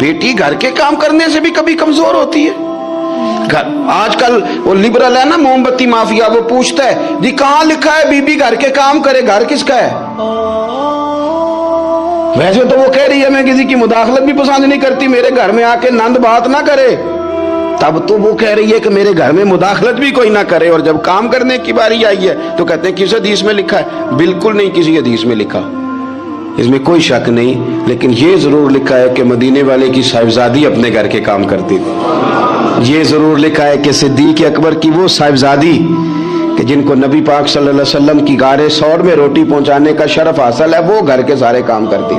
بیٹی گھر کے کام کرنے سے بھی کبھی کمزور ہوتی ہے. آج کل وہ لبرل ہے نا، موم بتی مافیا، وہ پوچھتا ہے جی کہاں لکھا ہے بی بی گھر کے کام کرے، گھر کس کا ہے؟ ویسے تو وہ کہہ رہی ہے میں کسی کی مداخلت بھی پسند نہیں کرتی، میرے گھر میں آ کے نند بات نہ کرے. تب تو وہ کہہ رہی ہے کہ میرے گھر میں مداخلت بھی کوئی نہ کرے، اور جب کام کرنے کی باری آئی ہے تو کہتے ہیں کس حدیث میں لکھا ہے؟ بالکل نہیں کسی حدیث میں لکھا، اس میں کوئی شک نہیں. لیکن یہ ضرور لکھا ہے کہ مدینے والے کی صاحبزادی اپنے گھر کے کام کرتی تھی. یہ ضرور لکھا ہے کہ صدیق اکبر کی وہ صاحبزادی کہ جن کو نبی پاک صلی اللہ علیہ وسلم کی غار ثور میں روٹی پہنچانے کا شرف حاصل ہے، وہ گھر کے سارے کام کرتی،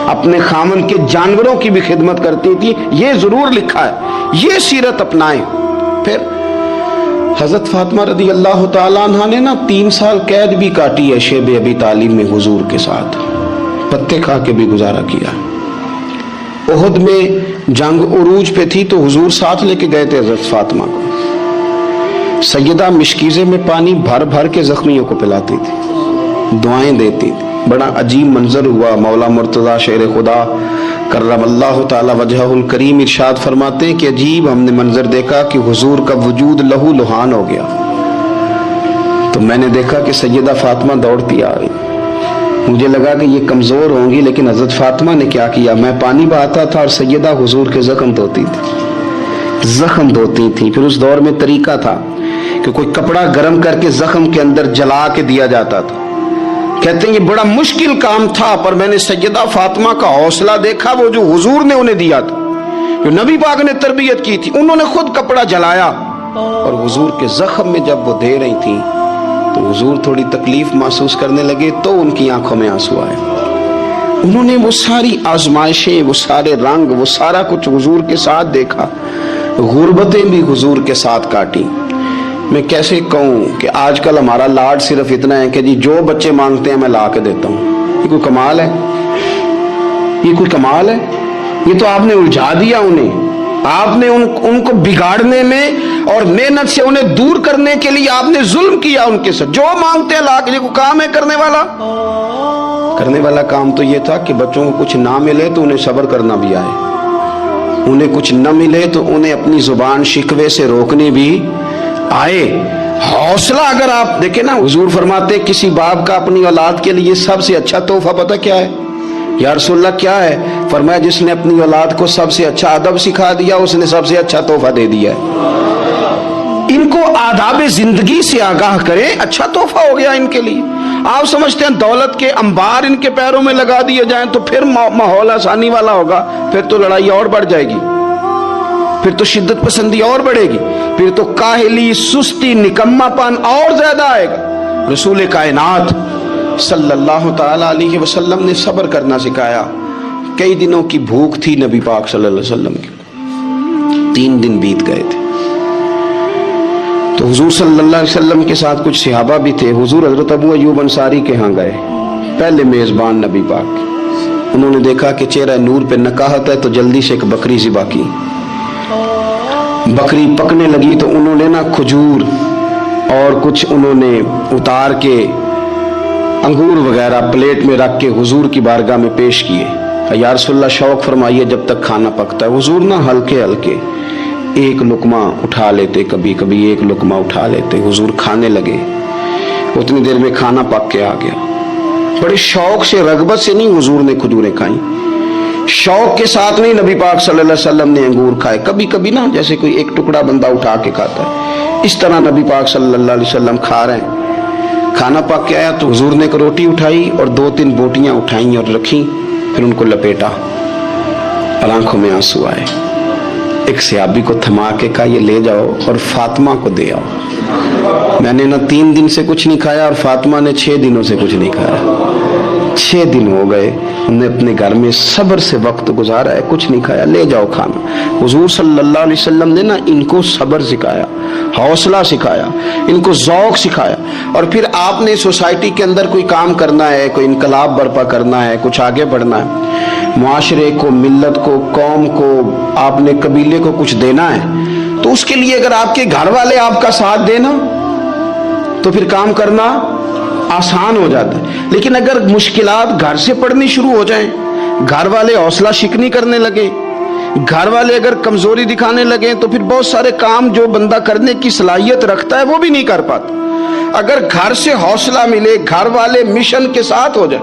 اپنے خامن کے جانوروں کی بھی خدمت کرتی تھی. یہ ضرور لکھا ہے، یہ سیرت اپنائیں. پھر حضرت فاطمہ رضی اللہ تعالیٰ عنہ نے نا 3 سال قید بھی کاٹی ہے شیب ابی طالب میں حضور کے ساتھ، پتے کھا کے بھی گزارا کیا. احد میں جنگ عروج پہ تھی تو حضور ساتھ لے کے گئے تھے حضرت فاطمہ کو. سیدہ مشکیزے میں پانی بھر بھر کے زخمیوں کو پلاتی تھی، دعائیں دیتی تھی. بڑا عجیب منظر ہوا. مولا مرتضیٰ شیر خدا کرم اللہ تعالی وجہہ الکریم ارشاد فرماتے ہیں کہ عجیب ہم نے منظر دیکھا کہ حضور کا وجود لہو لہان ہو گیا. تو میں نے دیکھا کہ سیدہ فاطمہ دوڑتی آ رہی. مجھے لگا کہ یہ کمزور ہوں گی، لیکن حضرت فاطمہ نے کیا کیا، میں پانی بہاتا تھا اور سیدہ حضور کے زخم دھوتی تھی. پھر اس دور میں طریقہ تھا کہ کوئی کپڑا گرم کر کے زخم کے اندر جلا کے دیا جاتا تھا. کہتے ہیں یہ بڑا مشکل کام تھا، پر میں نے سیدہ فاطمہ کا حوصلہ دیکھا، وہ جو حضور نے انہیں دیا تھا، جو نبی پاک نے تربیت کی تھی. انہوں نے خود کپڑا جلایا اور حضور کے زخم میں جب وہ دے رہی تھی تو حضور تھوڑی تکلیف محسوس کرنے لگے تو ان کی آنکھوں میں آنسو آئے. انہوں نے وہ ساری آزمائشیں، وہ سارے رنگ، وہ سارا کچھ حضور کے ساتھ دیکھا، غربتیں بھی حضور کے ساتھ کاٹی. میں کیسے کہوں کہ آج کل ہمارا لاڈ صرف اتنا ہے کہ جی جو بچے مانگتے ہیں میں لا کے دیتا ہوں. یہ کوئی کمال ہے؟ یہ کوئی کمال ہے؟ یہ تو آپ نے الجھا دیا انہیں. آپ نے ان کو بگاڑنے میں اور محنت سے انہیں دور کرنے کے لیے آپ نے ظلم کیا ان کے ساتھ. جو مانگتے ہیں لا کے. یہ کوئی کام ہے کرنے والا کام تو یہ تھا کہ بچوں کو کچھ نہ ملے تو انہیں صبر کرنا بھی آئے، انہیں کچھ نہ ملے تو انہیں اپنی زبان شکوے سے روکنی بھی آئے. حوصلہ اگر آپ دیکھیں نا، حضور فرماتے کسی باپ کا اپنی اولاد کے لیے سب سے اچھا تحفہ پتہ کیا ہے؟ یا رسول اللہ کیا ہے؟ فرمایا جس نے اپنی اولاد کو سب سے اچھا ادب سکھا دیا اس نے سب سے اچھا تحفہ دے دیا ہے. ان کو آداب زندگی سے آگاہ کریں، اچھا تحفہ ہو گیا ان کے لیے. آپ سمجھتے ہیں دولت کے انبار ان کے پیروں میں لگا دیے جائیں تو پھر ماحول آسانی والا ہوگا؟ پھر تو لڑائی اور بڑھ جائے گی، پھر تو شدت پسندی اور بڑھے گی، پھر تو کاہلی، سستی، نکما پن اور زیادہ آئے گا. رسول کائنات صلی اللہ تعالی علیہ وسلم نے صبر کرنا سکھایا. کئی دنوں کی بھوک تھی نبی پاک صلی اللہ علیہ وسلم کی، 3 دن بیت گئے تھے. تو حضور صلی اللہ علیہ وسلم کے ساتھ کچھ صحابہ بھی تھے. حضور حضرت ابو ایوب انصاری کے ہاں گئے، پہلے میزبان نبی پاک. انہوں نے دیکھا کہ چہرہ نور پہ نکاحت ہے تو جلدی سے ایک بکری ذبح کی. بکری پکنے لگی تو انہوں نے نا کھجور اور کچھ انہوں نے اتار کے انگور وغیرہ پلیٹ میں رکھ کے حضور کی بارگاہ میں پیش کیے. یا رسول اللہ شوق فرمائیے جب تک کھانا پکتا ہے. حضور نا ہلکے ہلکے ایک لقمہ اٹھا لیتے، کبھی کبھی ایک لقمہ اٹھا لیتے. حضور کھانے لگے، اتنی دیر میں کھانا پک کے آ گیا. بڑے شوق سے، رغبت سے نہیں حضور نے کھجوریں کھائیں، شوق کے ساتھ نہیں نبی پاک صلی اللہ علیہ وسلم نے انگور کھائے. کبھی کبھی نا جیسے کوئی ایک ٹکڑا بندہ اٹھا کے کھاتا ہے، اس طرح نبی پاک صلی اللہ علیہ وسلم کھا رہے ہیں. کھانا پک کے آیا تو حضور نے ایک روٹی اٹھائی اور 2-3 بوٹیاں اٹھائیں اور رکھیں، پھر ان کو لپیٹا اور آنکھوں میں آنسو آئے. ایک صحابی کو تھما کے کہا یہ لے جاؤ اور فاطمہ کو دے آؤ. میں نے نا 3 دن سے کچھ نہیں کھایا اور فاطمہ نے 6 دنوں سے کچھ نہیں کھایا. 6 دن ہو گئے، انہوں نے اپنے گھر میں صبر سے وقت گزارا ہے، کچھ نہیں کھایا. لے جاؤ کھانا. حضور صلی اللہ علیہ وسلم نے نا ان کو صبر سکھایا، حوصلہ سکھایا، ان کو ذوق سکھایا. اور پھر آپ نے سوسائٹی کے اندر کوئی کام کرنا ہے، کوئی انقلاب برپا کرنا ہے، کچھ آگے بڑھنا ہے، معاشرے کو، ملت کو، قوم کو، آپ نے قبیلے کو کچھ دینا ہے، تو اس کے لیے اگر آپ کے گھر والے آپ کا ساتھ دینا تو پھر کام کرنا آسان ہو جاتا ہے. لیکن اگر مشکلات گھر سے پڑنی شروع ہو جائیں، گھر والے حوصلہ شکنی کرنے لگے، گھر والے اگر کمزوری دکھانے لگے تو پھر بہت سارے کام جو بندہ کرنے کی صلاحیت رکھتا ہے وہ بھی نہیں کر پاتا۔ اگر گھر سے حوصلہ ملے، گھر والے مشن کے ساتھ ہو جائے